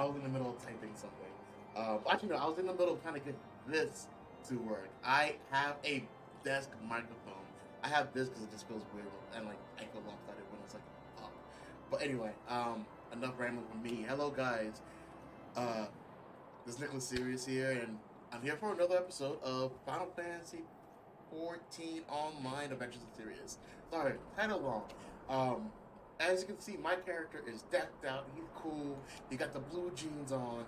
was in the middle of typing something. Actually, no, I was in the middle of trying to get this to work. I have a desk microphone. I have this because it just feels weird and like I feel lopsided when it's like up. But anyway, enough rambling from me. Hello, guys. Uh, this is Nicholas Sirius here, and I'm here for another episode of Final Fantasy 14 Online Adventures of Sirius. Sorry, kind of long. As you can see, my character is decked out. He's cool. He got the blue jeans on,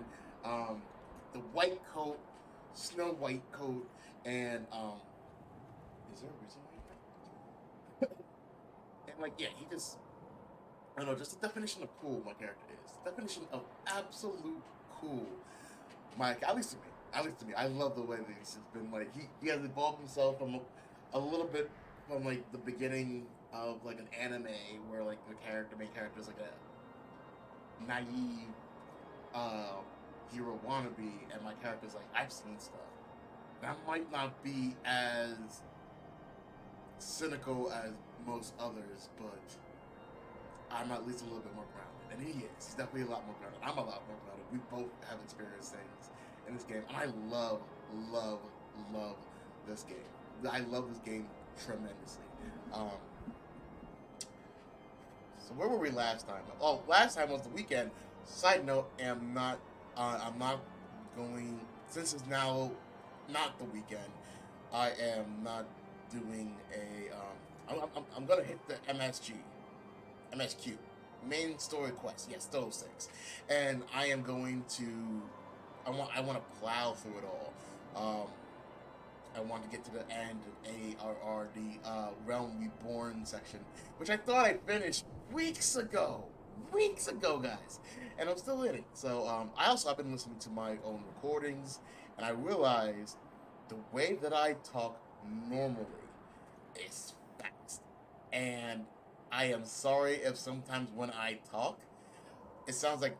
the white coat, snow white coat, and is there a reason why? And like, yeah, he just, I don't know, just the definition of cool. My character is the definition of absolute cool. At least to me, I love the way that he's just been like he has evolved himself from a little bit from like the beginning of like an anime where like the main character is like a naive hero wannabe, and my character's like, I've seen stuff. And I might not be as cynical as most others, but I'm at least a little bit more grounded. And he is. He's definitely a lot more grounded. I'm a lot more grounded. We both have experienced things in this game. And I love this game. I love this game tremendously. So where were we last time? Oh, last time was the weekend. Side note, I'm not going, since it's now not the weekend, I am not doing I'm gonna hit the MSQ, main story quest, yes, those things. And I am going to, I want to plow through it all. I want to get to the end of ARR, the Realm Reborn section, which I thought I finished weeks ago, guys, and I'm still in it. So I've been listening to my own recordings, and I realized the way that I talk normally is fast, and I am sorry if sometimes when I talk, it sounds like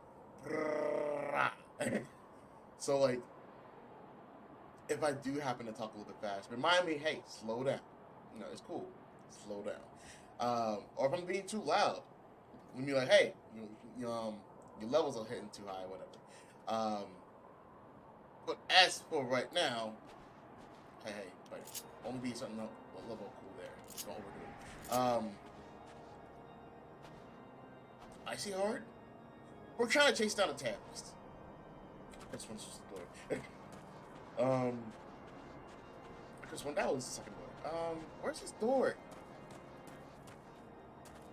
so like, if I do happen to talk a little bit fast, remind me, hey, slow down. You know, it's cool. Slow down. Or if I'm being too loud, when you're like, hey, your levels are hitting too high, whatever. But as for right now, hey, buddy, only be something a level cool there. Don't overdo it. IceyHeart? We're trying to chase down a terrorist. This one's just a door. Because when that was the second door. Where's this door?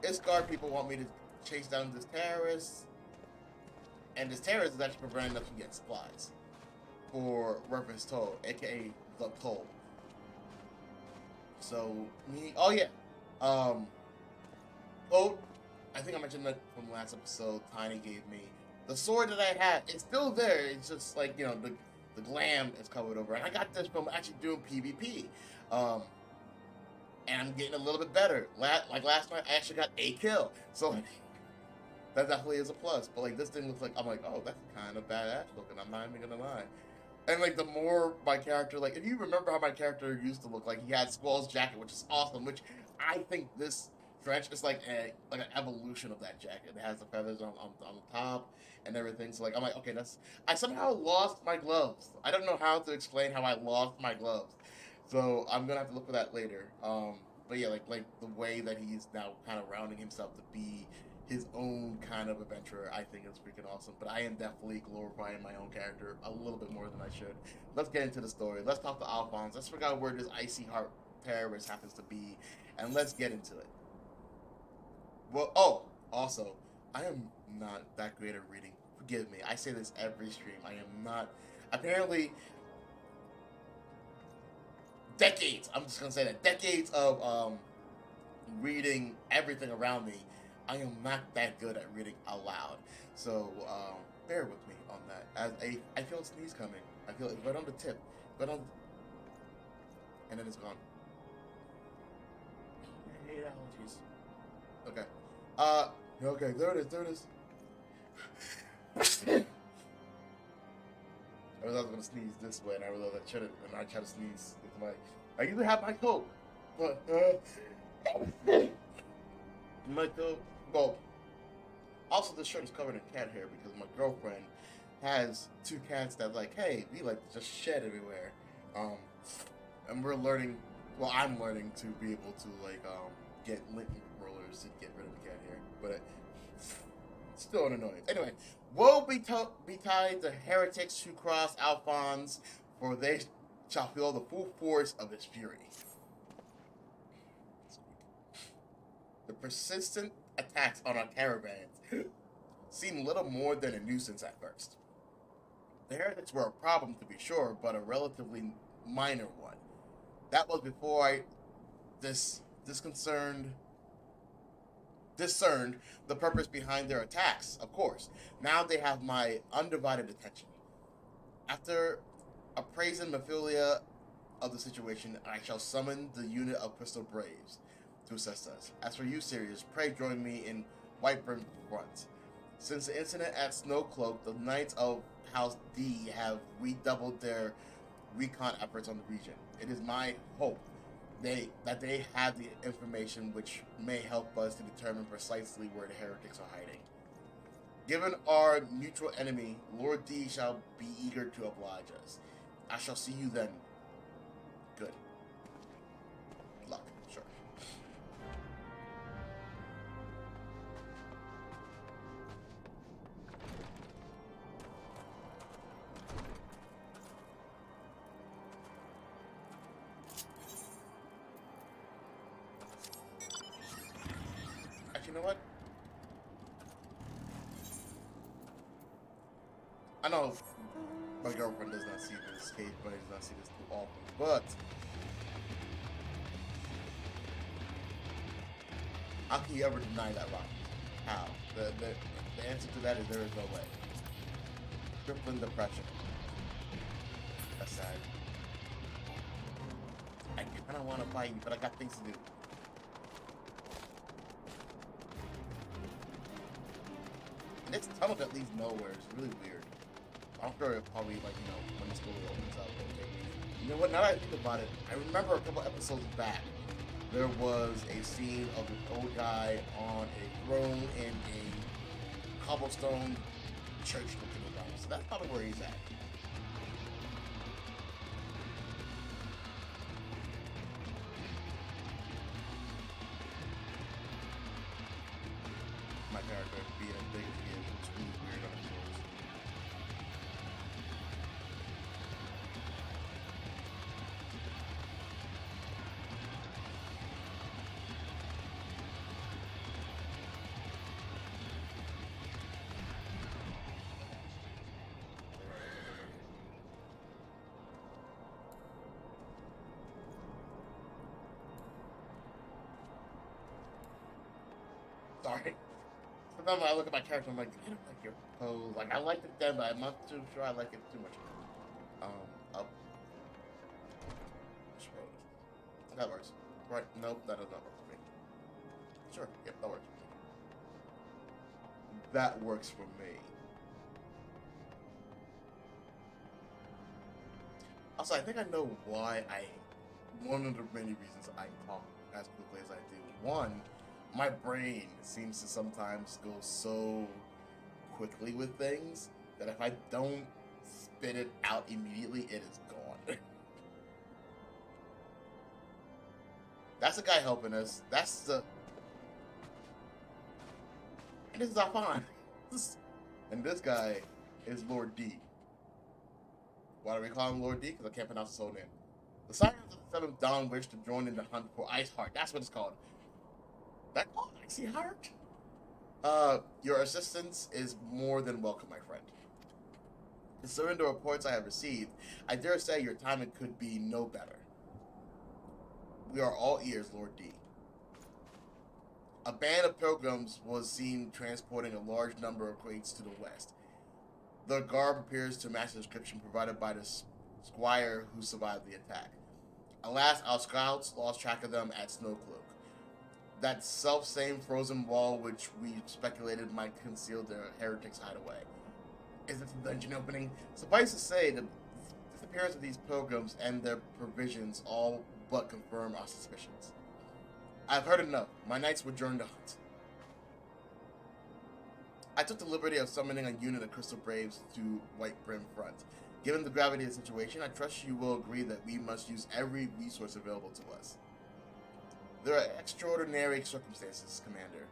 Ishhardian people want me to chase down this terrorist. And this terrorist is actually preventing us from getting supplies for Reference Toll, aka the Toll. So, oh yeah. I think I mentioned that from last episode. Tiny gave me the sword that I had. It's still there. It's just like, you know, the glam is covered over. And I got this from actually doing PvP. And I'm getting a little bit better. Like last night, I actually got a kill. So that definitely is a plus. But like, this thing looks like, I'm like, oh, that's kind of badass looking. I'm not even gonna lie. And like, the more my character, like, if you remember how my character used to look, like, he had Squall's jacket, which is awesome. Which I think this trench is like an evolution of that jacket. It has the feathers on the top and everything. So like, I'm like, okay, I somehow lost my gloves. I don't know how to explain how I lost my gloves. So I'm gonna have to look for that later. But yeah, like the way that he's now kind of rounding himself to be his own kind of adventurer, I think is freaking awesome. But I am definitely glorifying my own character a little bit more than I should. Let's get into the story. Let's talk to Alphonse. Let's figure out where this IceyHeart terrorist happens to be, and let's get into it. Well, also, I am not that great at reading. Forgive me. I say this every stream. I am not. Apparently, decades. I'm just gonna say that decades of reading everything around me. I am not that good at reading aloud. So bear with me on that. As I feel a sneeze coming. I feel it right on the tip, right on, and then it's gone. I hate allergies. Okay. Okay, there it is. I realized I was gonna sneeze this way, and I realized I shouldn't, and I try to sneeze with my. I usually have my coat, but my coat. Well, also this shirt is covered in cat hair because my girlfriend has two cats that like, hey, we like to just shed everywhere. Um, and we're learning. Well, I'm learning to be able to like get linking rollers to get rid of the cat here, but still an annoyance. Anyway, woe betide the heretics who cross Alphonse, for they shall feel the full force of his fury. The persistent attacks on our caravans seemed little more than a nuisance at first. The heretics were a problem, to be sure, but a relatively minor one. That was before I discerned the purpose behind their attacks, of course. Now they have my undivided attention. After appraising Mephilia of the situation, I shall summon the unit of Crystal Braves to assist us. As for you, Sirius, pray join me in Whiteburn front. Since the incident at Snowcloak, the Knights of House D have redoubled their recon efforts on the region. It is my hope that they have the information which may help us to determine precisely where the heretics are hiding. Given our mutual enemy, Lord D shall be eager to oblige us. I shall see you then. Good luck. Sure. Actually, you know what? I know my girlfriend does not see this, Kate, but does not see this too often, but how can you ever deny that rock? How? The answer to that is there is no way. Crippling depression. That's sad. I kind of want to fight you, but I got things to do. And this tunnel that leads nowhere is really weird. I'm sure it'll probably, like, you know, when the school opens up, okay. You know what, now that I think about it, I remember a couple episodes back, there was a scene of an old guy on a throne in a cobblestone church looking around. So that's probably where he's at. My character being as big as he is, it's really weird on his shoulders. Sorry. Sometimes when I look at my character, I'm like, I don't like your pose. Like, I liked it then, but I'm not too sure I like it too much. Up. Suppose. That works. Right. Nope, that does not work for me. Sure. Yep, that works. That works for me. Also, I think I know why one of the many reasons I talk as quickly as I do. One, my brain seems to sometimes go so quickly with things that if I don't spit it out immediately, it is gone. That's the guy helping us. That's the... And this is Alphonse. And this guy is Lord D. Why do we call him Lord D? Because I can't pronounce his whole name. The Sirens of the Seventh Dawn wish to join in the hunt for IceyHeart. That's what it's called. That called IceyHeart? Your assistance is more than welcome, my friend. Considering the reports I have received, I dare say your timing could be no better. We are all ears, Lord D. A band of pilgrims was seen transporting a large number of crates to the west. The garb appears to match the description provided by the squire who survived the attack. Alas, our scouts lost track of them at Snowcloak. That self-same frozen wall which we speculated might conceal the heretics' hideaway. Is it the dungeon opening? Suffice to say, the disappearance of these pilgrims and their provisions all but confirm our suspicions. I've heard enough. My knights will join the hunt. I took the liberty of summoning a unit of Crystal Braves to White Brim Front. Given the gravity of the situation, I trust you will agree that we must use every resource available to us. There are extraordinary circumstances, Commander.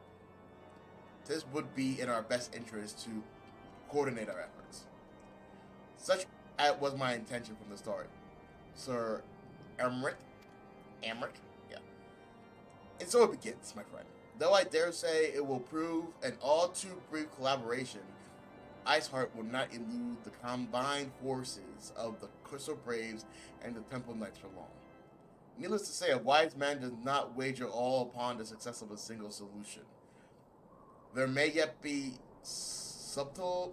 This would be in our best interest to coordinate our efforts. Such was my intention from the start. Sir Emmerich? Emmerich? Yeah. And so it begins, my friend. Though I dare say it will prove an all too brief collaboration, IceyHeart will not elude the combined forces of the Crystal Braves and the Temple Knights for long. Needless to say, a wise man does not wager all upon the success of a single solution. There may yet be subtler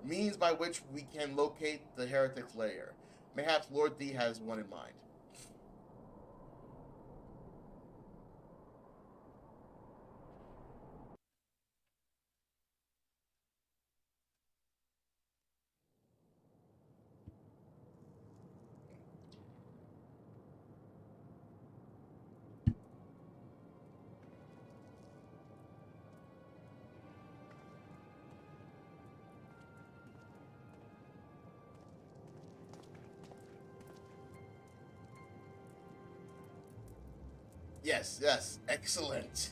means by which we can locate the heretic's lair. Mayhaps Lord D has one in mind. Yes, yes, excellent.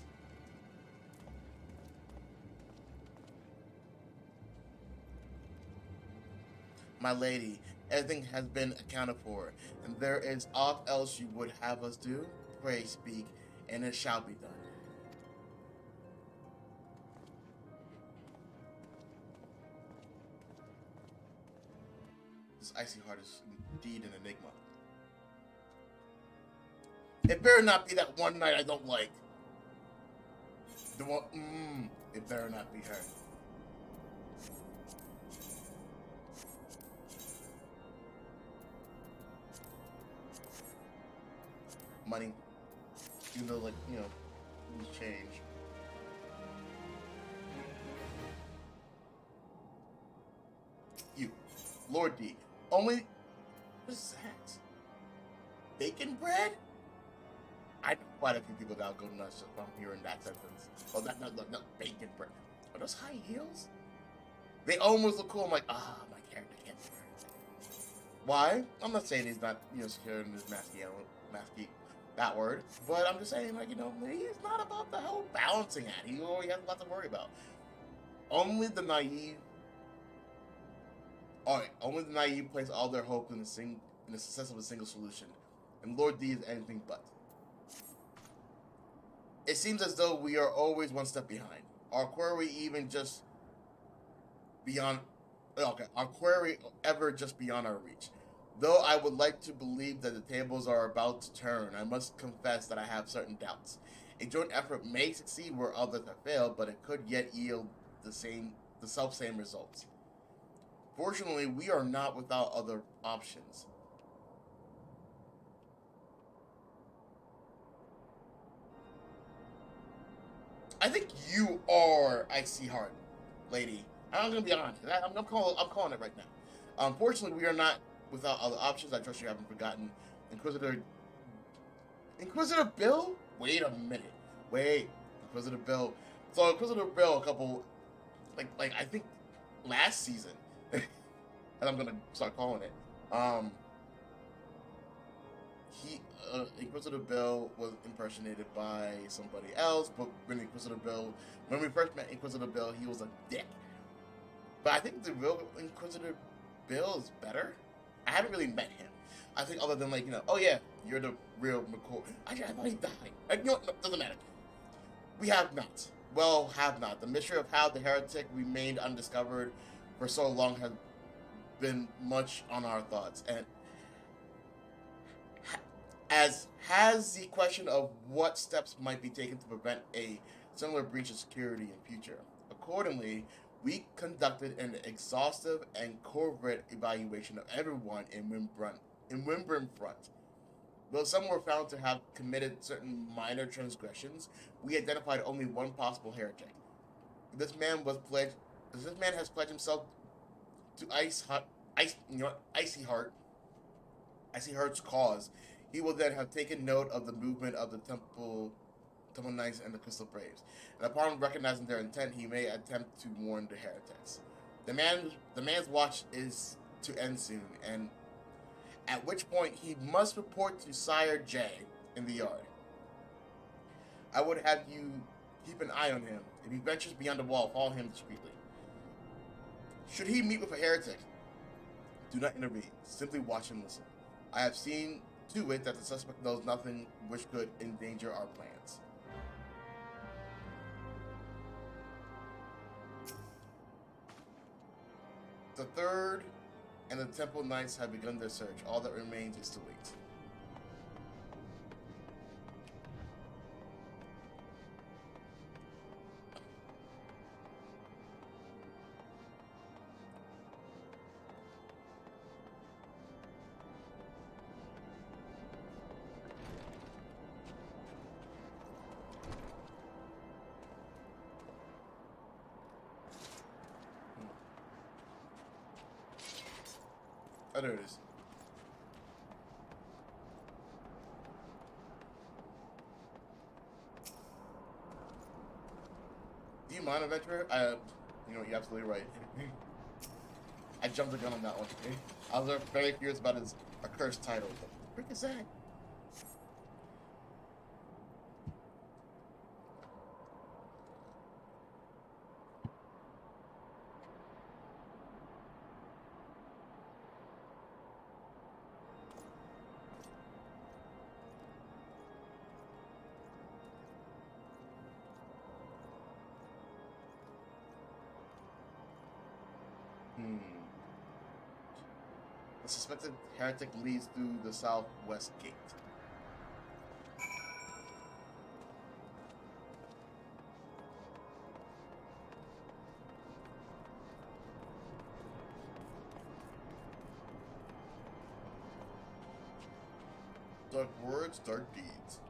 My lady, everything has been accounted for, and there is aught else you would have us do? Pray speak, and it shall be done. This IceyHeart is indeed an enigma. It better not be that one night I don't like. The one, it better not be her. Money, you know, like, change. You, Lord D, only, what is that? Bacon bread? I know quite a few people that'll go nuts if I'm hearing that sentence. Oh, not bacon bread. Are those high heels? They almost look cool. I'm like, my character can't wear it. Why? I'm not saying he's not, secure in his masky, that word. But I'm just saying, like, he's not about the whole balancing act. He always has a lot to worry about. Only the naive, only the naive place all their hope in the success of a single solution. And Lord D is anything but. It seems as though we are always one step behind. Our query even just beyond... Okay, our query ever just beyond our reach. Though I would like to believe that the tables are about to turn, I must confess that I have certain doubts. A joint effort may succeed where others have failed, but it could yet yield the self-same results. Fortunately, we are not without other options. I think you are IceyHeart, lady. I'm gonna be honest. I'm calling it right now. Unfortunately, we are not without other options. I trust you haven't forgotten. Inquisitor Bill. Wait a minute. Wait, Inquisitor Bill. So Inquisitor Bill, a couple, like I think last season, and I'm gonna start calling it. He Inquisitor Bill was impersonated by somebody else, but when we first met Inquisitor Bill, he was a dick. But I think the real Inquisitor Bill is better. I haven't really met him. I think other than oh yeah, you're the real McCoy. I thought he died. No, doesn't matter. We have not. Well, have not. The mystery of how the heretic remained undiscovered for so long has been much on our thoughts, and as has the question of what steps might be taken to prevent a similar breach of security in future. Accordingly, we conducted an exhaustive and covert evaluation of everyone in Wimbrim Front. Though some were found to have committed certain minor transgressions, we identified only one possible heretic. This man has pledged himself to IceyHeart's cause. He will then have taken note of the movement of the temple Temple Knights and the Crystal Braves. And upon recognizing their intent, he may attempt to warn the heretics. The man's watch is to end soon, and at which point he must report to Sire J in the yard. I would have you keep an eye on him. If he ventures beyond the wall, follow him discreetly. Should he meet with a heretic, do not intervene. Simply watch and listen. I have seen to it that the suspect knows nothing which could endanger our plans. The Third and the Temple Knights have begun their search. All that remains is to wait. Oh, there it is. Do you mind, adventurer? You're absolutely right. I jumped the gun on that one. I was very curious about his accursed title. What the frick is that? The suspected heretic leads through the southwest gate. Dark words, dark deeds.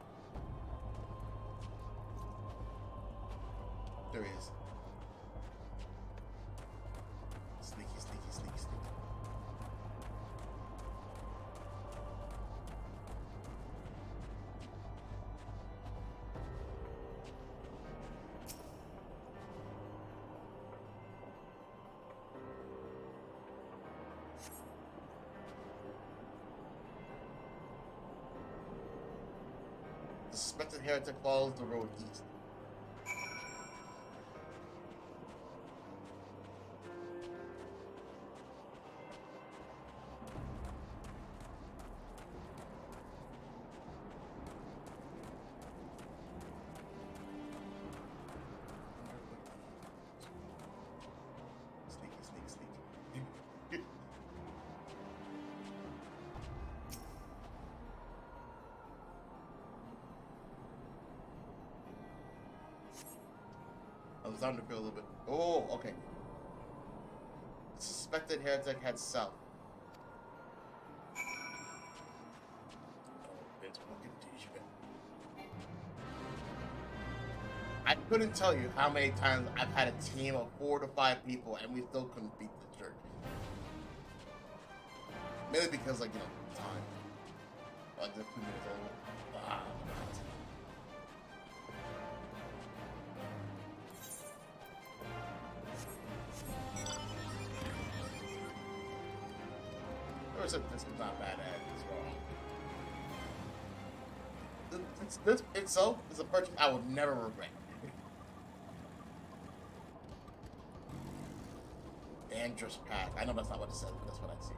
There he is. Sneaky, sneaky, sneaky, sneaky. The suspected heretic follows the road east. Sneaky, sneaky, sneaky. I was starting to feel a little bit. Oh, okay. The suspected heretic heads south. I couldn't tell you how many times I've had a team of 4 to 5 people and we still couldn't beat the jerk. Mainly because, like, time. Like, the 2 minutes old. Ah, I said this is not bad at as well. This itself is a purchase I would never regret. Dangerous path. I know that's not what it says, but that's what I see.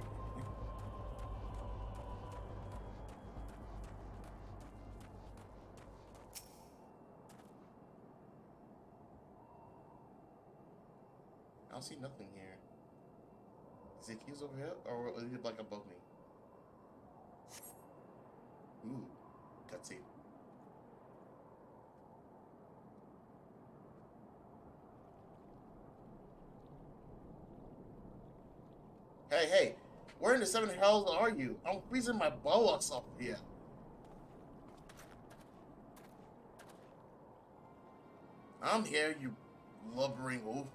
I don't see nothing here. Is it keys over here, or is it like above me? Ooh, cutscene. Hey, where in the 7 hells are you? I'm freezing my bollocks off here. I'm here, you blubbering wolf.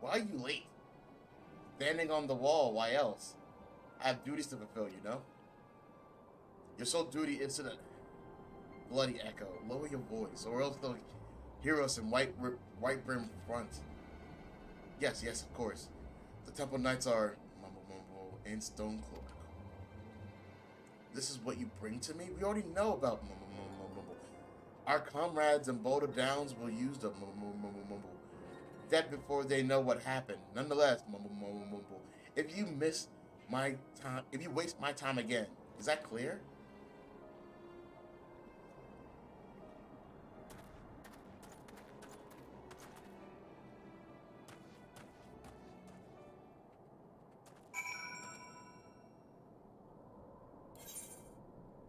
Why are you late? Standing on the wall, why else? I have duties to fulfill, you know? Your sole duty is to bloody echo. Lower your voice, or else they'll hear us in white brim front. Yes, yes, of course. The Temple Knights are mumble mumble in Stonecloak. This is what you bring to me? We already know about mumble mumble mumble. Our comrades in Boulder Downs will use the mumble mumble mumble. Dead before they know what happened. Nonetheless, mumble mumble mumble. If you miss my time, if you waste my time again, is that clear?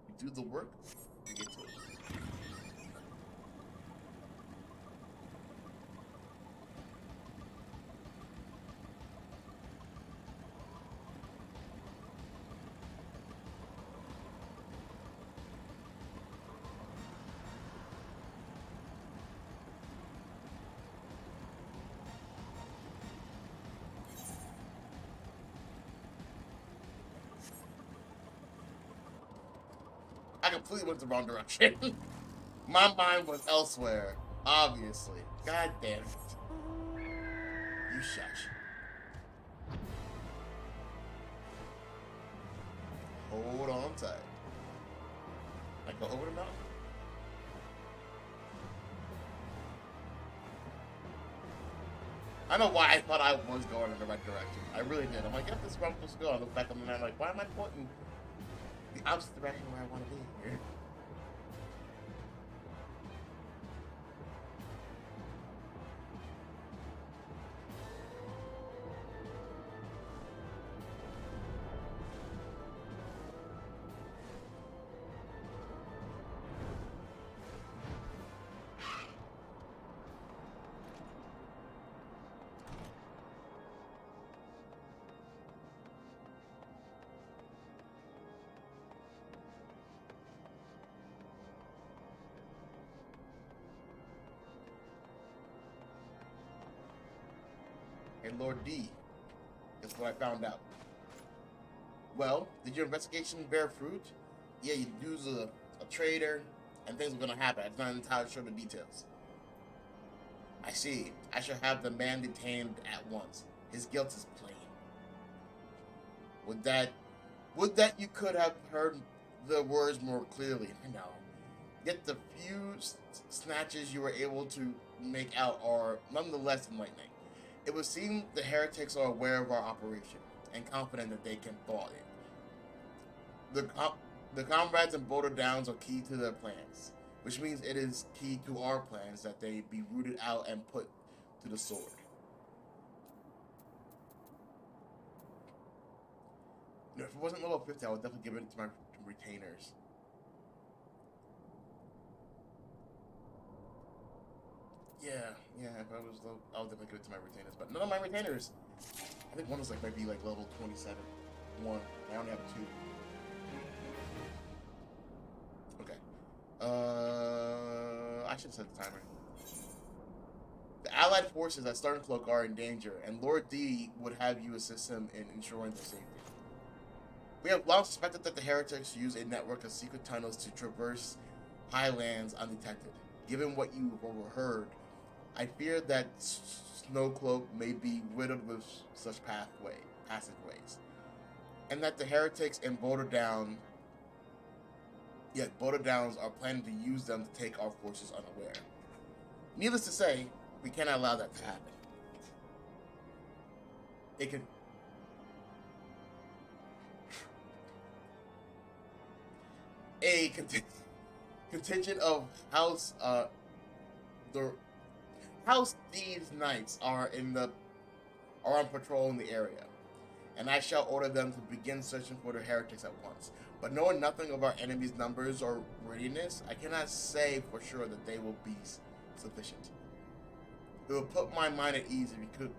You do the work, you get to it. I completely went the wrong direction. My mind was elsewhere, obviously. God damn it. You shush. Hold on tight. I go over the mountain. I know why I thought I was going in the right direction. I really did. I'm like, yep, this is where I'm supposed to go. I look back on the map, I'm like, why am I pointing the opposite direction where I want to be here? And Lord D is what I found out. Well, did your investigation bear fruit? Yeah, you use a trader, and things are gonna happen. I'm not entirely sure the details. I see. I shall have the man detained at once. His guilt is plain. Would that you could have heard the words more clearly? I know. Yet the few snatches you were able to make out are nonetheless enlightening. It would seem the heretics are aware of our operation and confident that they can thwart it. The comrades in Boulder Downs are key to their plans, which means it is key to our plans that they be rooted out and put to the sword. You know, if it wasn't level 50, I would definitely give it to my retainers. Yeah, if I was low, I would definitely give it to my retainers. But none of my retainers, I think one was like maybe like level 27. One. I only have two. Okay. I should have set the timer. The Allied forces at Starncloak are in danger, and Lord D would have you assist him in ensuring their safety. We have long suspected that the heretics use a network of secret tunnels to traverse highlands undetected. Given what you've overheard, I fear that Snowcloak may be riddled with such passageways, and that the heretics in Boulder Downs are planning to use them to take our forces unaware. Needless to say, we cannot allow that to happen. It can. A contingent of the House Thieves Knights are on patrol in the area, and I shall order them to begin searching for the heretics at once. But knowing nothing of our enemy's numbers or readiness, I cannot say for sure that they will be sufficient. It would put my mind at ease if you could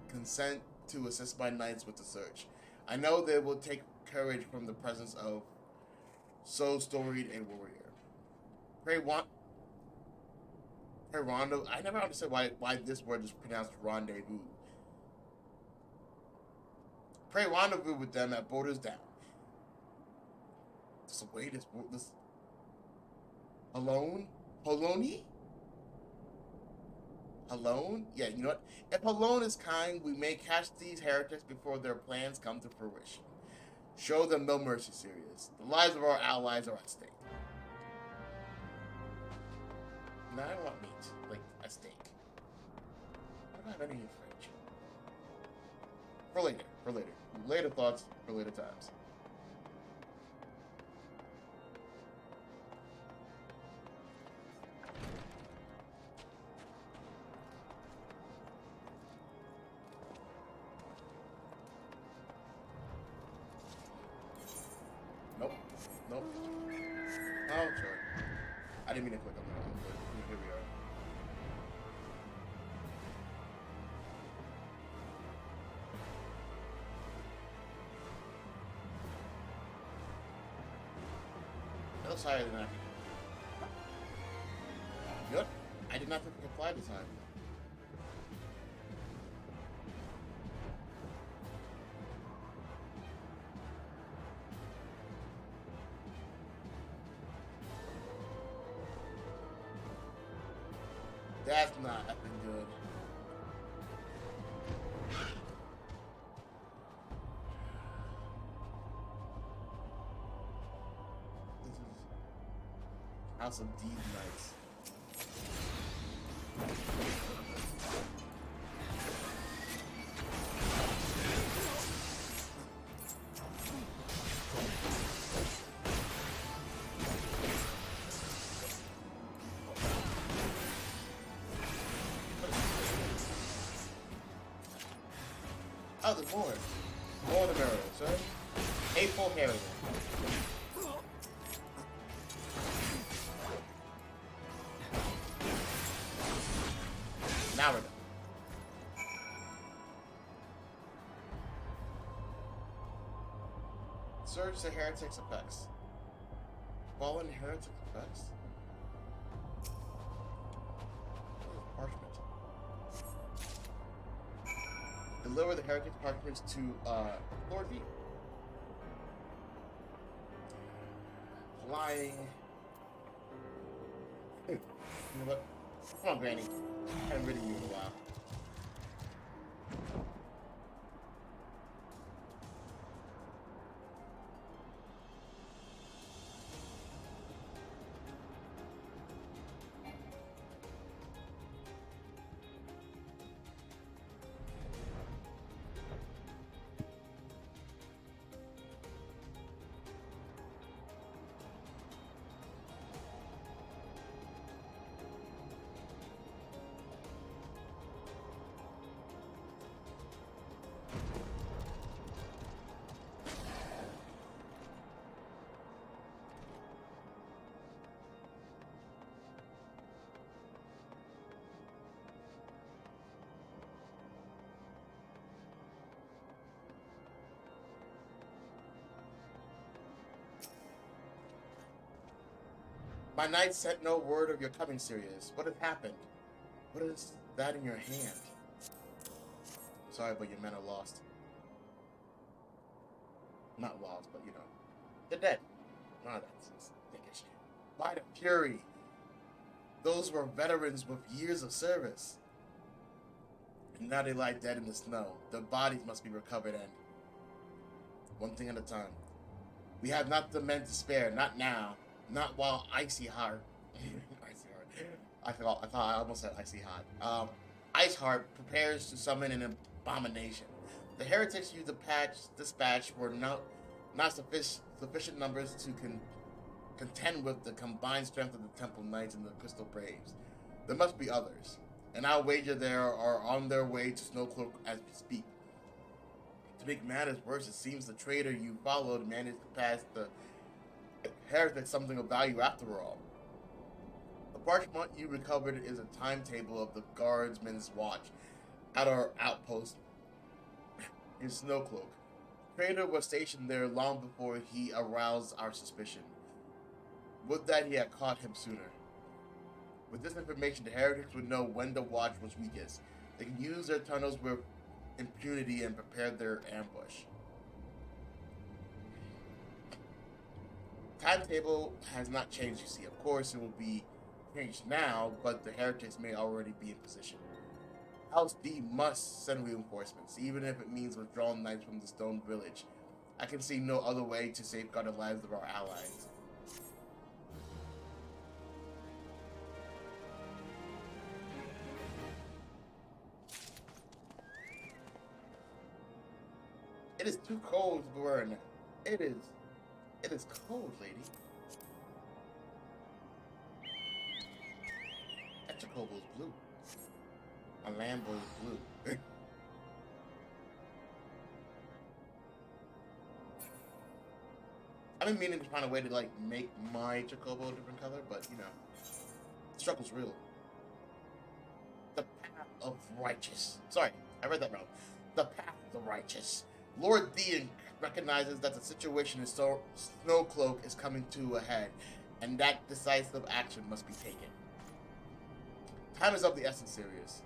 consent to assist my knights with the search. I know they will take courage from the presence of so storied a warrior. Rendezvous. I never understood why this word is pronounced rendezvous. Pray rendezvous with them at Boulders Down. Just wait, this. Alone? Poloni? Alone? Yeah, you know what? If Alone is kind, we may catch these heretics before their plans come to fruition. Show them no mercy, Sirius. The lives of our allies are at stake. Now I want meat, like a steak. I don't have any in the fridge. For later, for later. Later thoughts, for later times. Nope. Nope. Oh, sure. I didn't mean to click on that, but here we are. A little higher than that. Good. I did not think we could fly this time. That's not effing good. This is House of Deed Knights. Oh, there's more. More of the arrows, sir. Hateful Harrier. Now we're done. Search the heretic's effects. Fallen heretic effects? Parchment. Deliver the heretic parchments to Lord V. Flying. You know what? Come on, Granny. I haven't rid of you in a while. My knight sent no word of your coming, Sirius. What has happened? What is that in your hand? Sorry, but your men are lost. Not lost, but you know. They're dead. No, that's thickish. By the Fury. Those were veterans with years of service. And now they lie dead in the snow. Their bodies must be recovered and one thing at a time. We have not the men to spare, not now. Not while IceyHeart. I almost said IceyHeart. IceyHeart prepares to summon an abomination. The heretics used the dispatch were not sufficient numbers to contend with the combined strength of the Temple Knights and the Crystal Braves. There must be others, and I'll wager they are on their way to Snowcloak as we speak. To make matters worse, it seems the traitor you followed managed to pass the heretic something of value after all. The parchment you recovered is a timetable of the guardsman's watch at our outpost in Snowcloak. The traitor was stationed there long before he aroused our suspicion. Would that he had caught him sooner. With this information, the heretics would know when the watch was weakest. They can use their tunnels with impunity and prepare their ambush. Timetable has not changed, you see. Of course, it will be changed now, but the heretics may already be in position. House D must send reinforcements, even if it means withdrawing knights from the Stone Village. I can see no other way to safeguard the lives of our allies. It is too cold to wear now. It is cold, lady. That Chocobo is blue. A Lambo is blue. I've been meaning to find a way to like make my Chocobo a different color, but you know, the struggle's real. The path of righteous. Sorry, I read that wrong. The path of the righteous. Lord Dean recognizes that the situation in Snowcloak is coming to a head, and that decisive action must be taken. Time is of the essence, Sirius.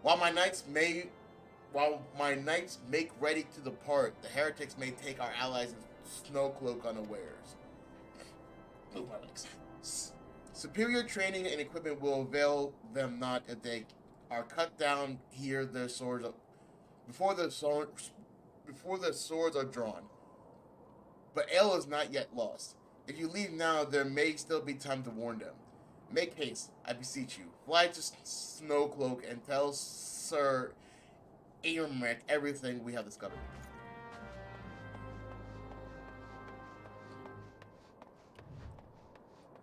While my knights make ready to depart, the heretics may take our allies in Snowcloak unawares. Move my legs. Superior training and equipment will avail them not if they are cut down here. Their swords before the swords are drawn. But ale is not yet lost. If you leave now, there may still be time to warn them. Make haste, I beseech you. Fly to Snowcloak and tell Sir Aermec everything we have discovered.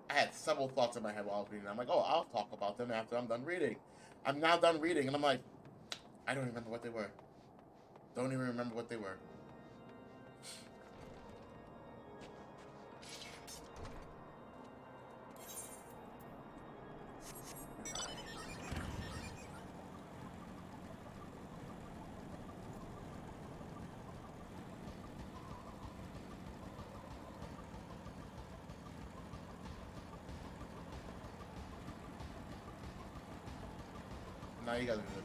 I had several thoughts in my head while I was reading. I'm like, oh, I'll talk about them after I'm done reading. I'm now done reading, and I'm like, I don't remember what they were. Don't even remember what they were. Now you guys are good.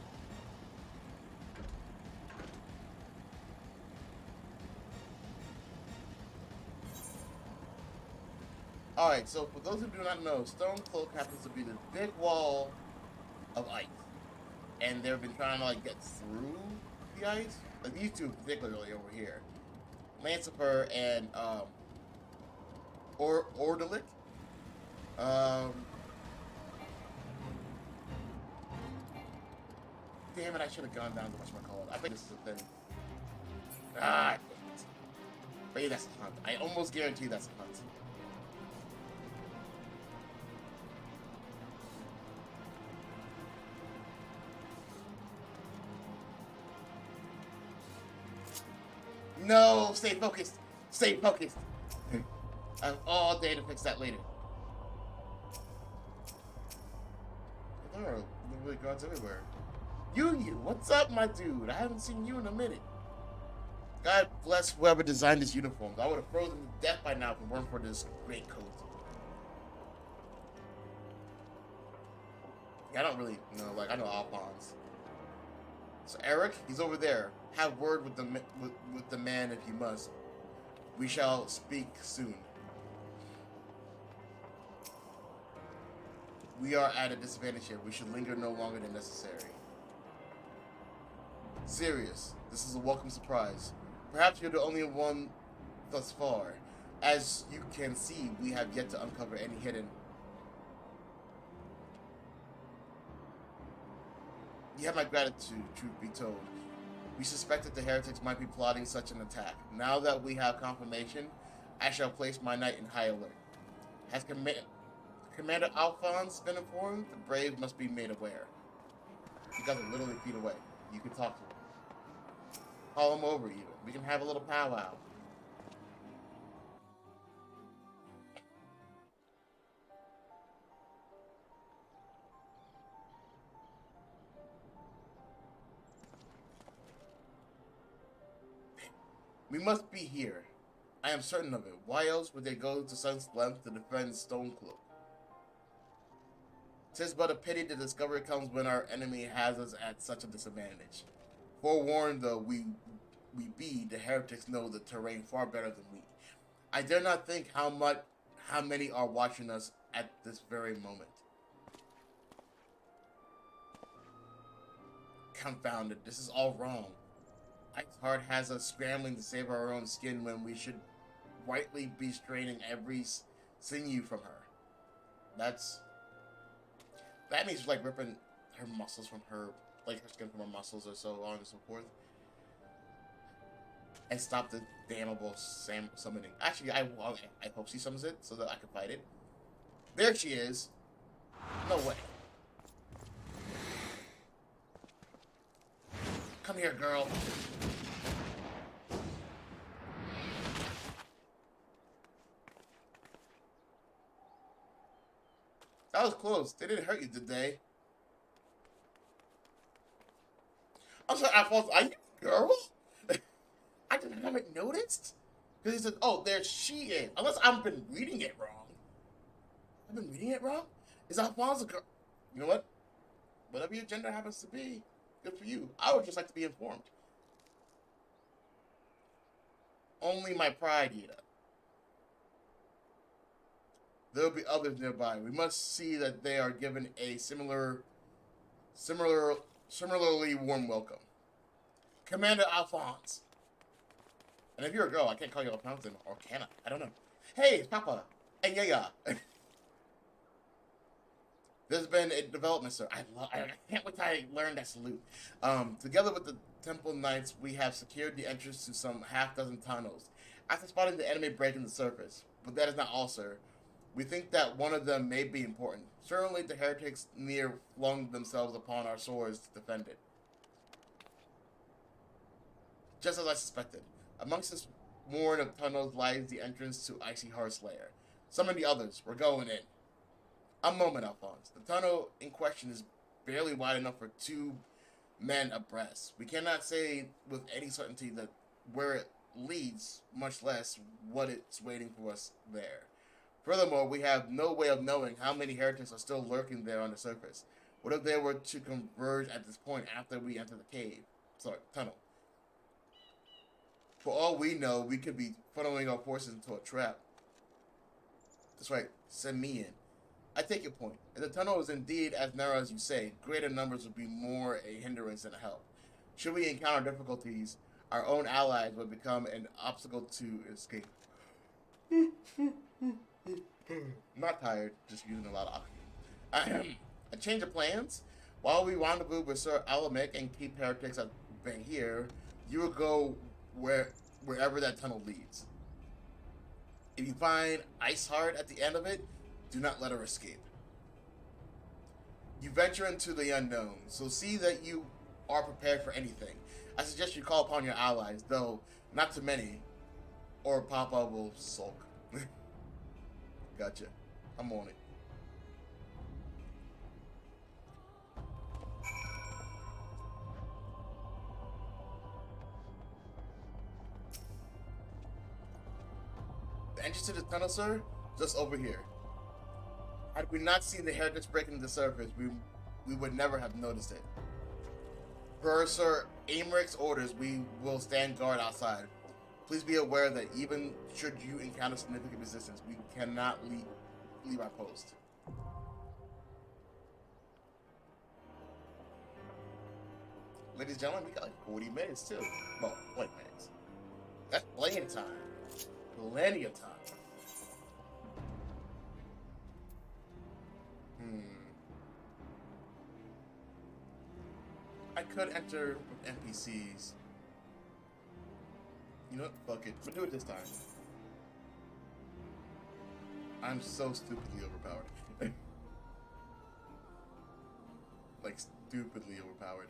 Alright, so for those who do not know, Snowcloak happens to be this big wall of ice. And they've been trying to like get through the ice. Like these two particularly over here. Lancifer and Ordelic. Damn it, I should have gone down to whatchamacallit. I think this is a thing. Ah, damn it. But yeah, that's a hunt. I almost guarantee that's a hunt. No, stay focused. Stay focused. I have all day to fix that later. There are literally guards everywhere. You, what's up, my dude? I haven't seen you in a minute. God bless whoever designed this uniform. I would have frozen to death by now if it weren't for this great coat. Yeah, I don't really know. Like, I know Alphonse. So Eric, he's over there. Have word with the man if you must. We shall speak soon. We are at a disadvantage here. We should linger no longer than necessary. Sirius, this is a welcome surprise. Perhaps you're the only one thus far. As you can see, we have yet to uncover any hidden. You have my gratitude, truth be told. We suspected the heretics might be plotting such an attack. Now that we have confirmation, I shall place my knight in high alert. Has Commander Alphonse been informed? The brave must be made aware. You guys are literally feet away. You can talk to him. Call him over even. We can have a little powwow. We must be here. I am certain of it. Why else would they go to such length to defend Snowcloak? 'Tis but a pity the discovery comes when our enemy has us at such a disadvantage. Forewarned though we be, the heretics know the terrain far better than we. I dare not think how many are watching us at this very moment. Confounded, this is all wrong. IceyHeart has us scrambling to save our own skin when we should rightly be straining every sinew from her. That means like ripping her muscles from her, like her skin from her muscles or so on and so forth. And stop the damnable summoning. Actually, I hope she summons it so that I can fight it. There she is. No way. Come here, girl. That was close. They didn't hurt you, did they? I'm sorry, Alphonse, are you a girl? I haven't noticed. Because he said, oh, there she is. Unless I've been reading it wrong. I've been reading it wrong? Is Alphonse a girl? You know what? Whatever your gender happens to be, good for you. I would just like to be informed. Only my pride, Ida. There will be others nearby. We must see that they are given a similarly warm welcome. Commander Alphonse. And if you're a girl, I can't call you Alphonse, or can I? I don't know. Hey, it's Papa. Hey, yeah. There's been a development, sir. I can't wait till I learn that salute. Together with the Temple Knights, we have secured the entrance to some half-dozen tunnels. After spotting the enemy breaking the surface, but that is not all, sir. We think that one of them may be important. Certainly, the heretics near flung themselves upon our swords to defend it. Just as I suspected. Amongst this warren of tunnels lies the entrance to IceyHeart's lair. Summon the others. We're going in. A moment, Alphonse. The tunnel in question is barely wide enough for 2 men abreast. We cannot say with any certainty that where it leads, much less what it's waiting for us there. Furthermore, we have no way of knowing how many heretics are still lurking there on the surface. What if they were to converge at this point after we enter the cave? Sorry, tunnel. For all we know, we could be funneling our forces into a trap. That's right, send me in. I take your point. If the tunnel is indeed as narrow as you say, greater numbers would be more a hindrance than a help. Should we encounter difficulties, our own allies would become an obstacle to escape. Not tired, just using a lot of oxygen. A change of plans? While we rendezvous with Sir Alamek and keep heretics at bay here, you will go wherever that tunnel leads. If you find IceyHeart at the end of it, do not let her escape. You venture into the unknown, so see that you are prepared for anything. I suggest you call upon your allies, though not too many, or Papa will sulk. Gotcha. I'm on it. The entrance to the tunnel, sir? Just over here. Had we not seen the heretics breaking the surface, we would never have noticed it. Per Sir Aymerich's orders, we will stand guard outside. Please be aware that even should you encounter significant resistance, we cannot leave our post. Ladies and gentlemen, we got like 40 minutes too. Well, 20 minutes. That's plenty of time. Plenty of time. I could enter with NPCs. You know what? Fuck it. We'll do it this time. I'm so stupidly overpowered. Like, stupidly overpowered.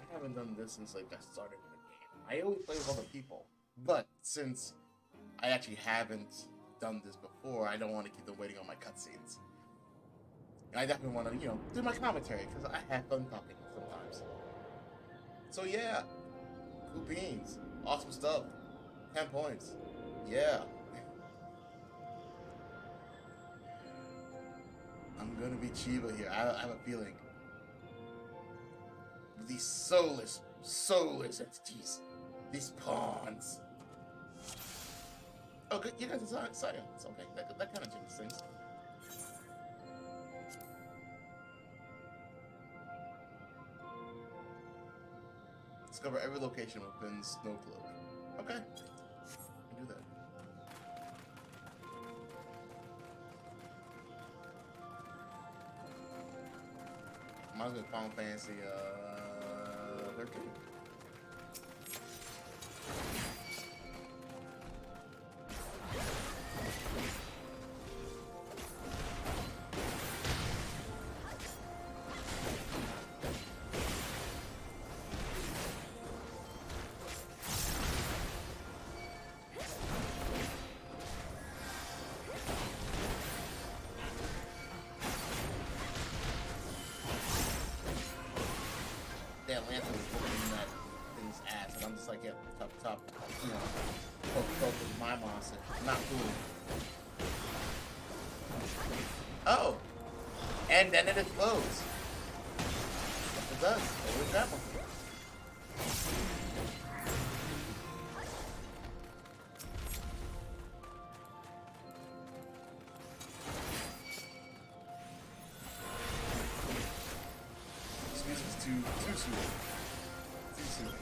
I haven't done this since, like, I started in the game. I always play with other people. But, since I actually haven't done this before, I don't want to keep them waiting on my cutscenes. And I definitely want to, you know, do my commentary, because I have fun talking sometimes. So yeah, cool beans, awesome stuff, 10 points, yeah. I'm gonna be Chiba here. I have a feeling. These soulless entities. These pawns. Oh, good. You guys are science. Okay, that kind of changes things. Discover every location within Snowcloak. Okay. I can do that. Might as well Final Fantasy 13. That lantern was whooping that thing's ass, and I'm just like, yeah, top, you know, poke with my monster. Not cool. Oh! And then it explodes. Yes, it does. What was that one? Too soon.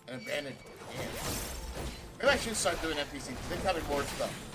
An abandoned. Yeah. Maybe I should start doing NPCs, because they tell me more stuff.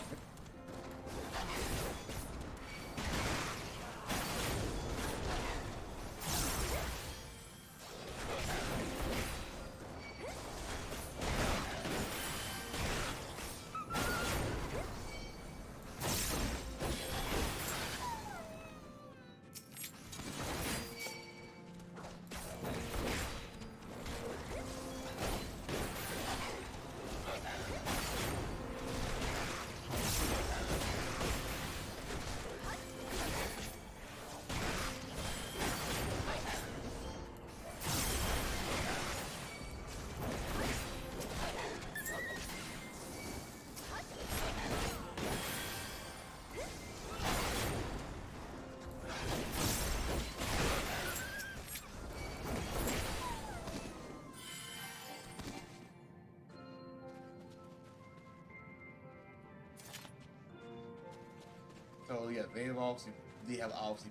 So yeah, they have obviously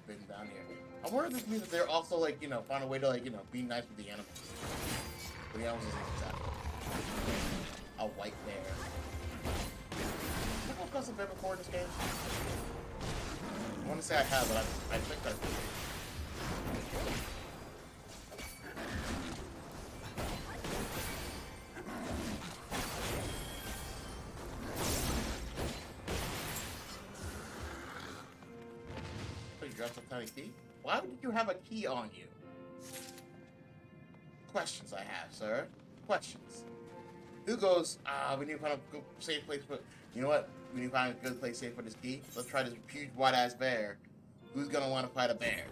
been down here. I wonder if this means that they're also like, you know, find a way to like, you know, be nice with the animals. But the animals is exactly a white bear. Have you custom bear before in this game? I want to say I have, but I think I did. Dress a tiny key? Why did you have a key on you? Questions I have, sir. Questions. Who goes, we need to find a good, safe place for... You know what? We need to find a good place safe for this key. Let's try this huge white-ass bear. Who's gonna want to fight a bear?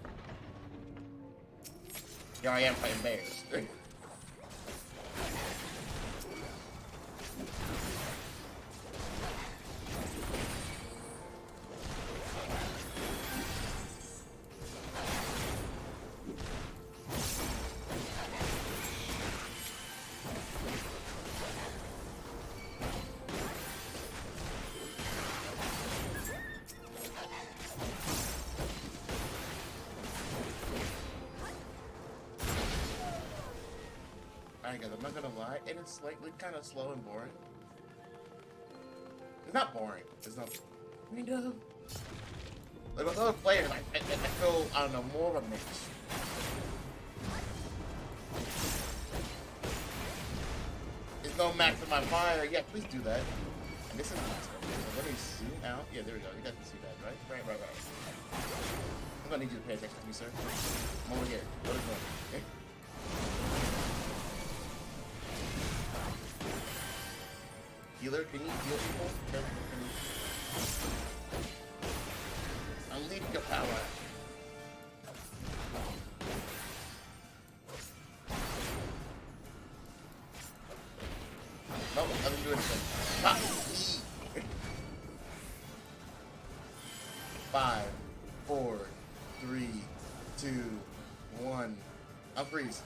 Here I am fighting bears. I'm not gonna lie, it is slightly kind of slow and boring. It's not boring. It's not. Kind of. Like with other players, I feel, I don't know, more of a mix. There's no max in my fire. Yeah, please do that. And this is max. Let me see now. Yeah, there we go. You guys can see that, right? Right. I'm gonna need you to pay attention to me, sir. I'm over here. What is going on? Okay. healer. Can you heal people? Unleash your power. No, doesn't do anything. Ah. 5, 4, 3, 2, 1. Unfreeze.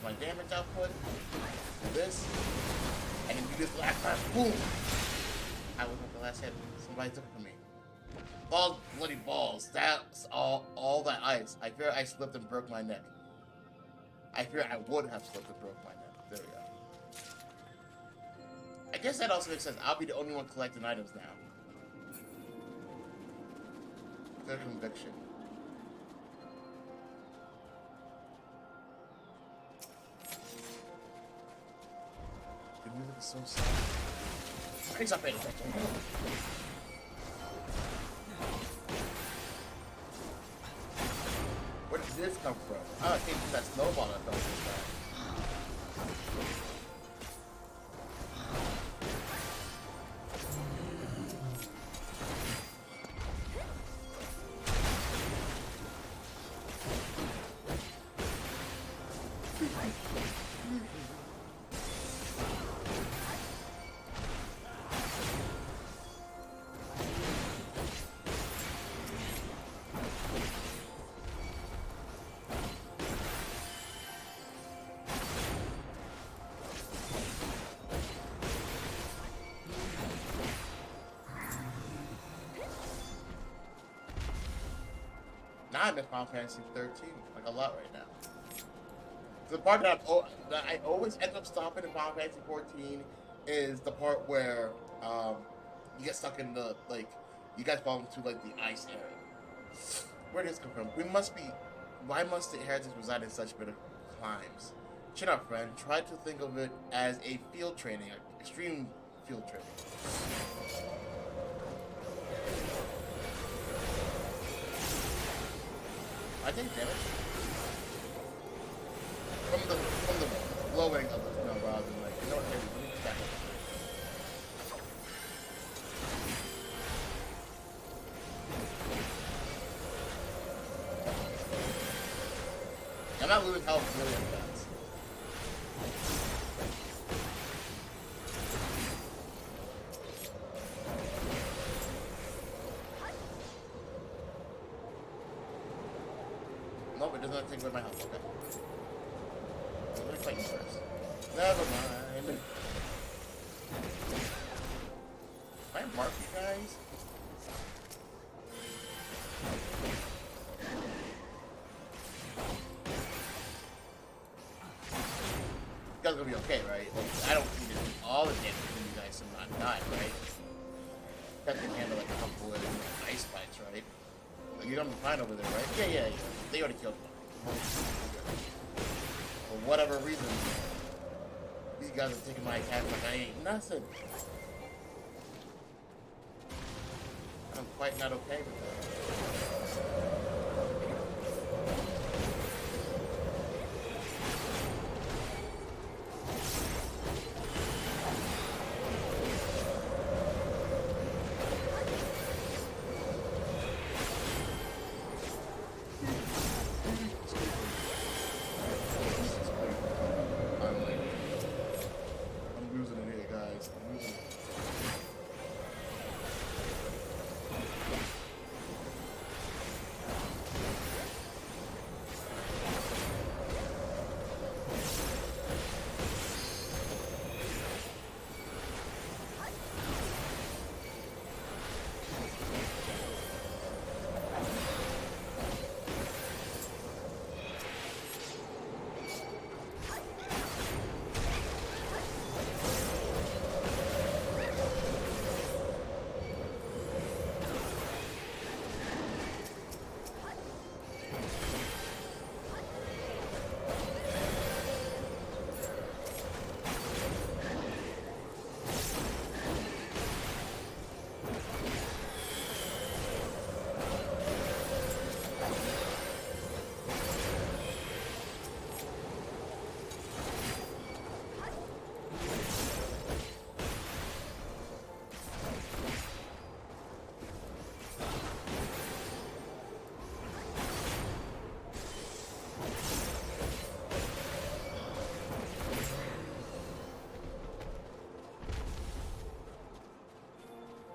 My damage output, do this, and then do this last time, boom! I was at the last hit. Somebody took it from me. Balls, bloody balls. That's all that ice. I fear I slipped and broke my neck. I fear I would have slipped and broke my neck. There we go. I guess that also makes sense. I'll be the only one collecting items now. Good conviction. The music is so sad. He's not paying attention. Where did this come from? Oh, I think that snowball that fell this time. I'm in Final Fantasy 13, like a lot right now. The part that I always end up stopping in Final Fantasy 14 is the part where you get stuck in the, like, you guys fall into, like, the ice area. Where did this come from? Why must the heretics reside in such bitter climes? Chin up, friend. Try to think of it as a field training, extreme field training. I take damage from the low end of the snow rather than like, you know what, let me stack it. I'm not losing health really fast. Nope, it does not take away my health. Okay. Let me fight you first. Never mind. Can I mark you guys? You guys are gonna be okay, right? Like, I don't need to do all the damage from you guys to not die, right? You guys can handle like a couple of ice spikes, right? You're gonna be fine over there, right? Yeah. They already killed me. For whatever reason, these guys are taking my attack like I ain't nothing. I'm quite not okay with that.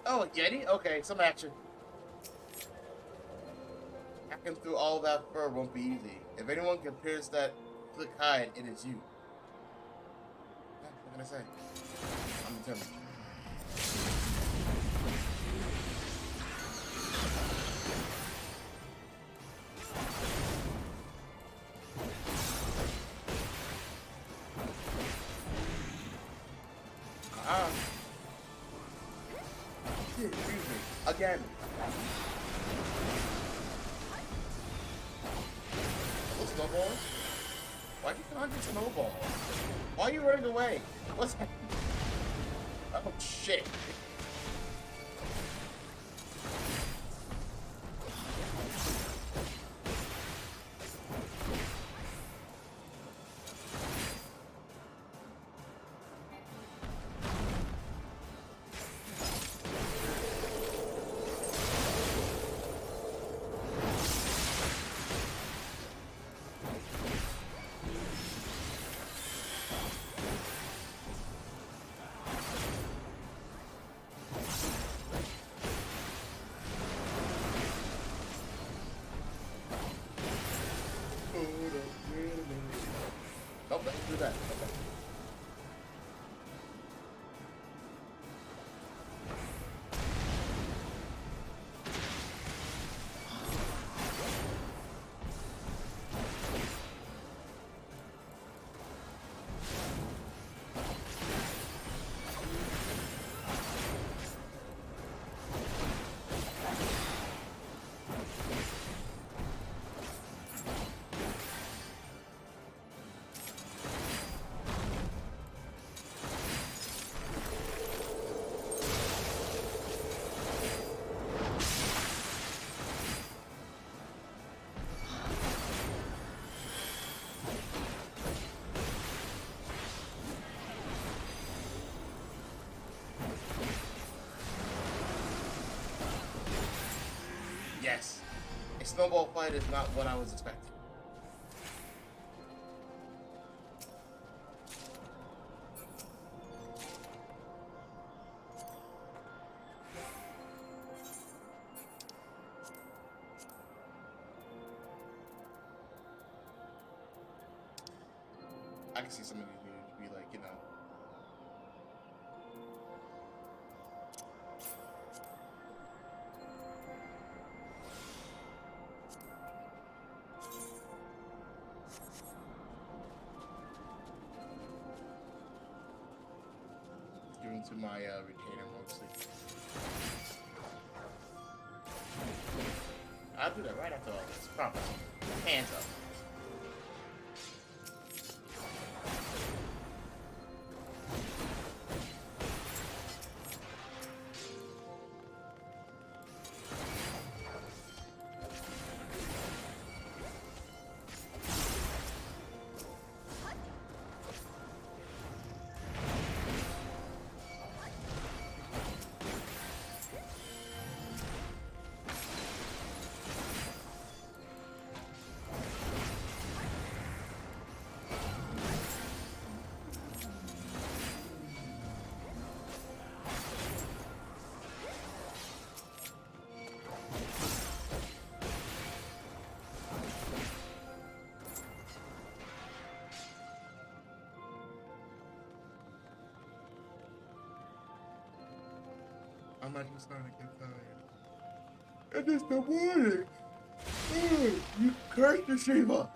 Oh, a Yeti? Okay, some action. Hacking through all that fur won't be easy. If anyone can pierce that thick hide, it is you. What can I say? I'm determined. Excuse me. Again. Those snowballs? Why'd you conjure snowballs? Why are you running away? What's happening? Oh shit. Nope, let's do that. Okay. Yes. A snowball fight is not what I was expecting. I can see some of these videos be like, you know, given to my retainer mostly. I'll do that right after all this. Promise. Hands up. I'm actually starting to get tired. It is the morning. Oh, you cursed the Shiva.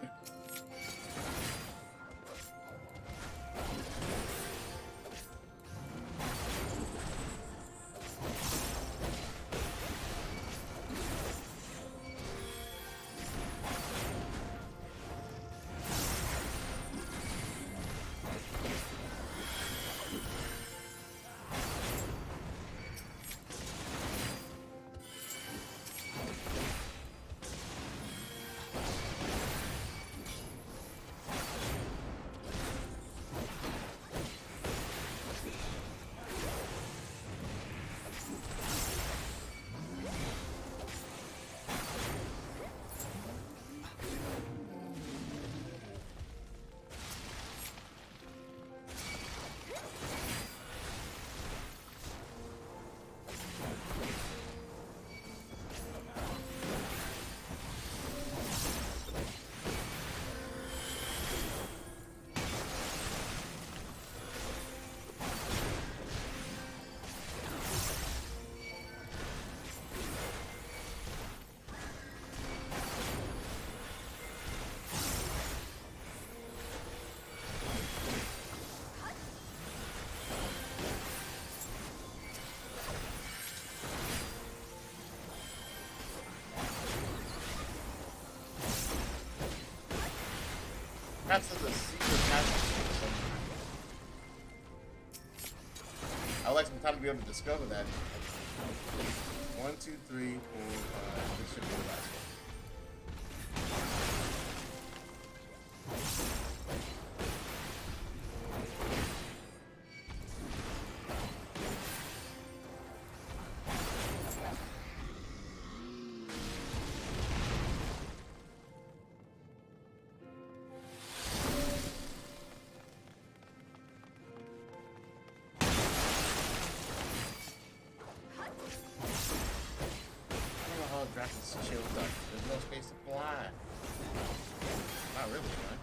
Perhaps there's a secret passage somewhere. I would like some time to be able to discover that. 1, 2, 3, 4, 5. This should be the last one. Dragons chilled up. There's no space to fly. Not really, man.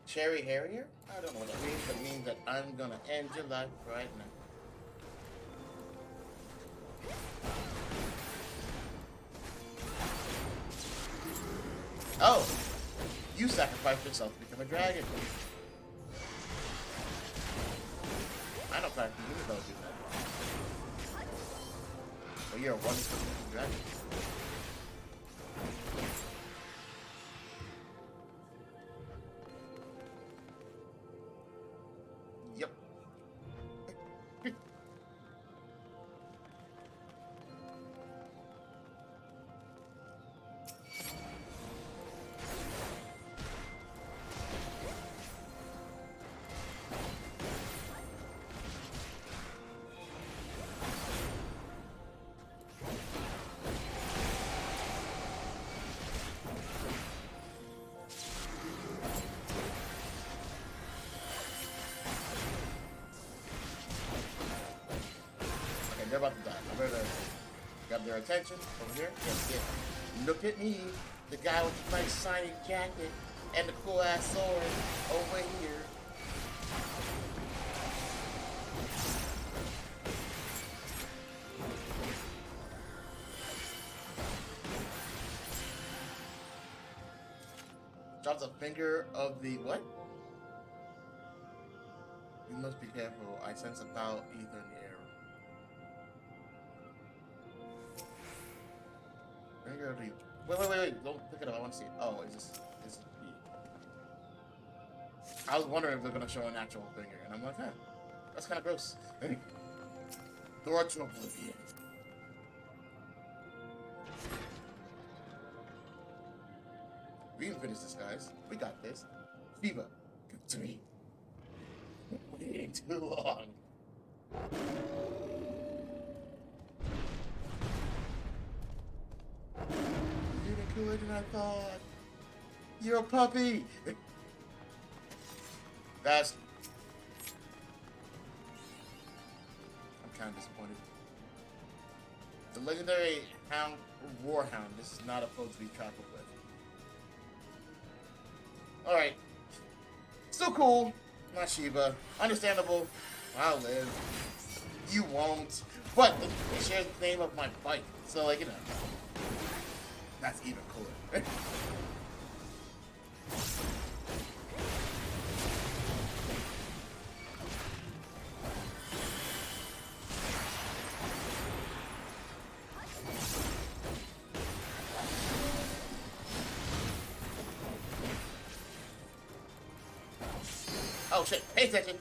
Cherry Harrier? I don't know what that means, but it means that I'm gonna end your life right now. Oh, you sacrificed yourself to become a dragon. I don't practically even don't do that. Well, you're a wonderful dragon. Yep. They're about to die. I better grab their attention over here. Yes, yes. Look at me, the guy with the nice shiny jacket and the cool ass sword over here. Drops a finger of the what? You must be careful. I sense a foul ether in the air. Wait. Don't pick it up. I want to see it. Oh, it's just B. I was wondering if they're going to show an actual finger. And I'm like, huh. That's kind of gross. Door to oblivion. We can finish this, guys. We got this. Fever. Good to me. Waiting too long. Cooler than I thought. You're a puppy. That's. I'm kind of disappointed. The legendary hound, warhound. This is not a foe to be trifled with. All right. Still cool. Not Shiva. Understandable. I'll live. You won't. But it shares the name of my bike, so like you know. That's even cooler. Oh shit, pay attention.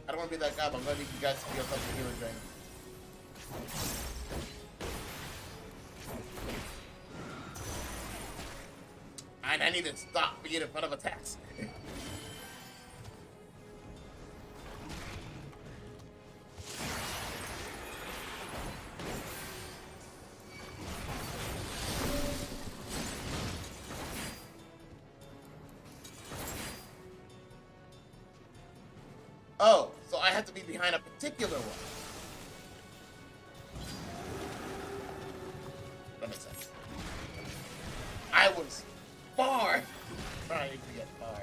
I don't want to be that guy, but I'm gonna need you guys to be yourself a healing drain. And I need to stop being in front of attacks. Oh, so I have to be behind a particular one. That makes sense. I was far trying to get far.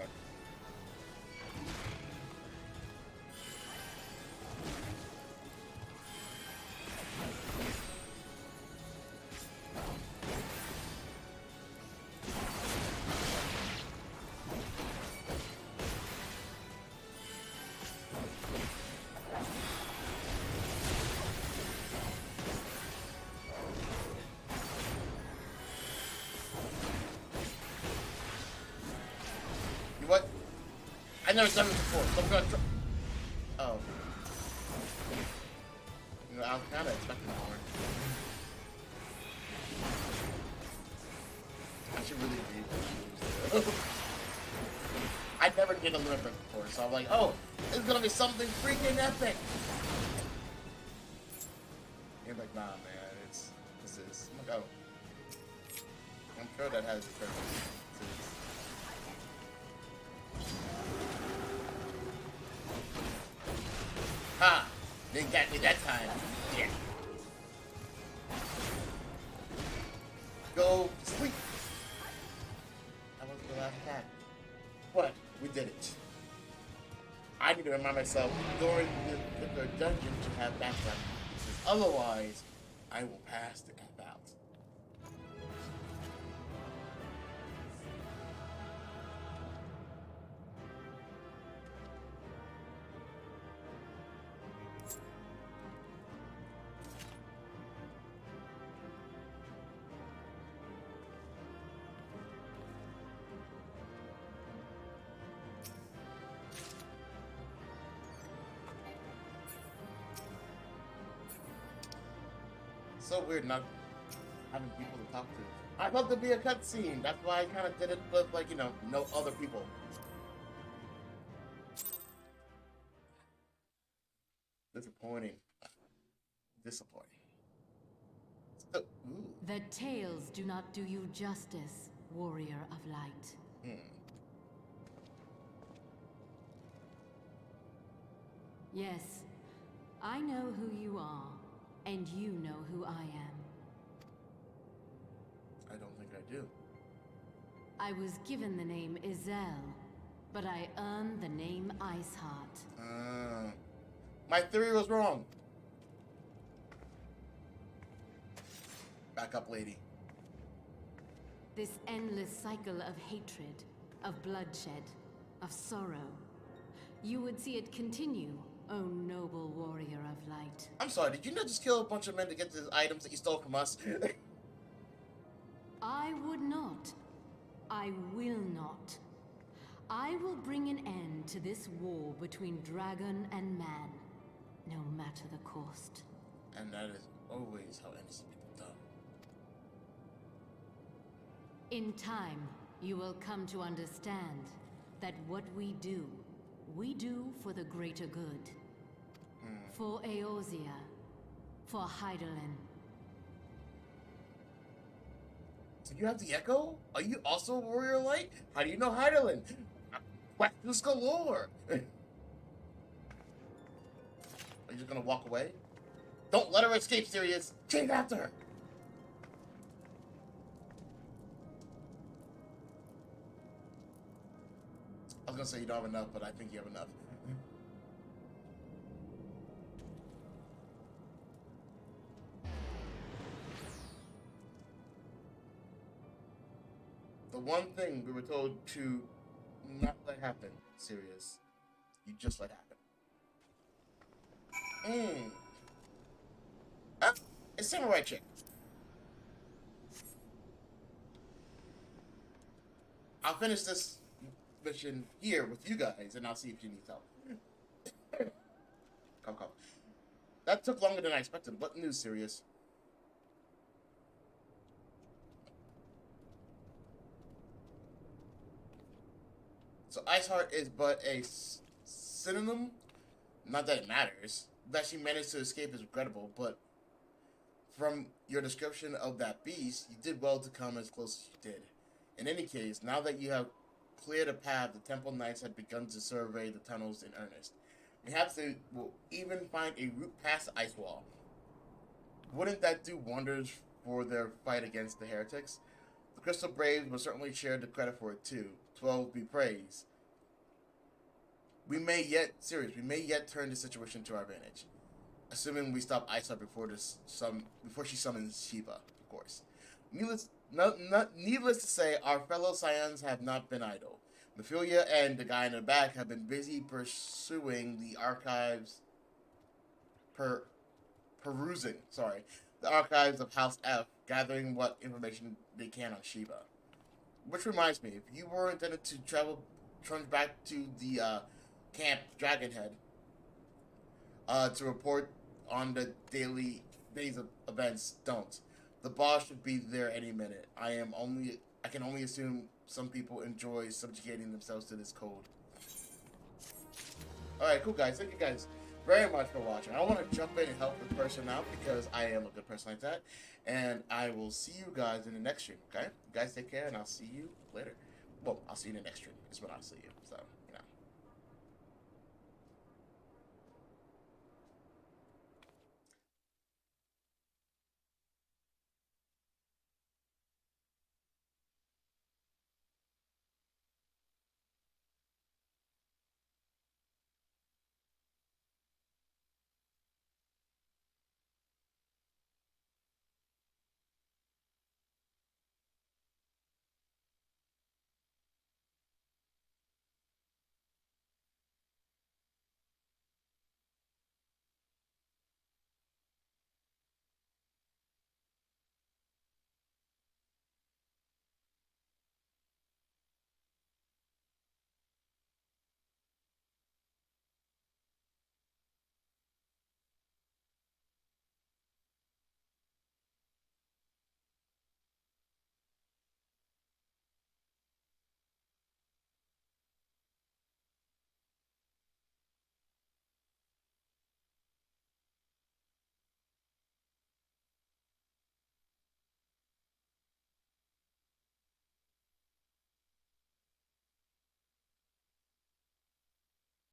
What? I never done this before, so I'm gonna try. Oh. You know, I was kind of expecting more. I should really be. I never did a limit break before, so I'm like, oh, this is gonna be something freaking epic. You're like, nah, man, this is. I'm like, oh. I'm sure that has its purpose. Ha! Didn't get me that time. Yeah. Go to sleep. That was the last attack. But we did it. I need to remind myself during the dungeon to have background, because otherwise I will pass the cap out. So weird not having people to talk to. I'd love to be a cutscene. That's why I kind of did it with, like, you know, no other people. Disappointing. Disappointing. So, the tales do not do you justice, warrior of light. Yes, I know who you are. And you know who I am. I don't think I do. I was given the name Izel, but I earned the name IceyHeart. My theory was wrong. Back up, lady. This endless cycle of hatred, of bloodshed, of sorrow. You would see it continue. Oh, noble warrior of light. I'm sorry, did you not just kill a bunch of men to get the items that you stole from us? I would not. I will not. I will bring an end to this war between dragon and man, no matter the cost. And that is always how innocent people die. In time, you will come to understand that what we do for the greater good. For Eorzea. For Hydaelyn. So you have the Echo? Are you also a warrior light? How do you know Hydaelyn? Questions galore! Are you just gonna walk away? Don't let her escape, Sirius! Chase after her! I was gonna say you don't have enough, but I think you have enough. The one thing we were told to not let happen, Sirius. You just let happen. Ah, it's Samurai Chick. I'll finish this mission here with you guys, and I'll see if she needs help. Come. That took longer than I expected. What news, Sirius? So IceyHeart is but a synonym. Not that it matters. That she managed to escape is regrettable, but from your description of that beast, you did well to come as close as you did. In any case, now that you have cleared a path, the Temple Knights had begun to survey the tunnels in earnest. Perhaps they will even find a route past the ice wall. Wouldn't that do wonders for their fight against the heretics? The Crystal Braves will certainly share the credit for it too. 12 be praised. We may yet turn the situation to our advantage. Assuming we stop IceyHeart before she summons Shiva, of course. Needless to say, our fellow Scions have not been idle. Mephilia and the guy in the back have been busy pursuing the archives, perusing the archives of House F, gathering what information they can on Shiva. Which reminds me, if you were intended to trudge back to the Camp Dragonhead to report on the days of events, don't. The boss should be there any minute. I can only assume some people enjoy subjugating themselves to this code. Alright, cool guys. Thank you guys very much for watching. I want to jump in and help this person out because I am a good person like that. And I will see you guys in the next stream, okay? You guys take care and I'll see you later. Well, I'll see you in the next stream is when I'll see you.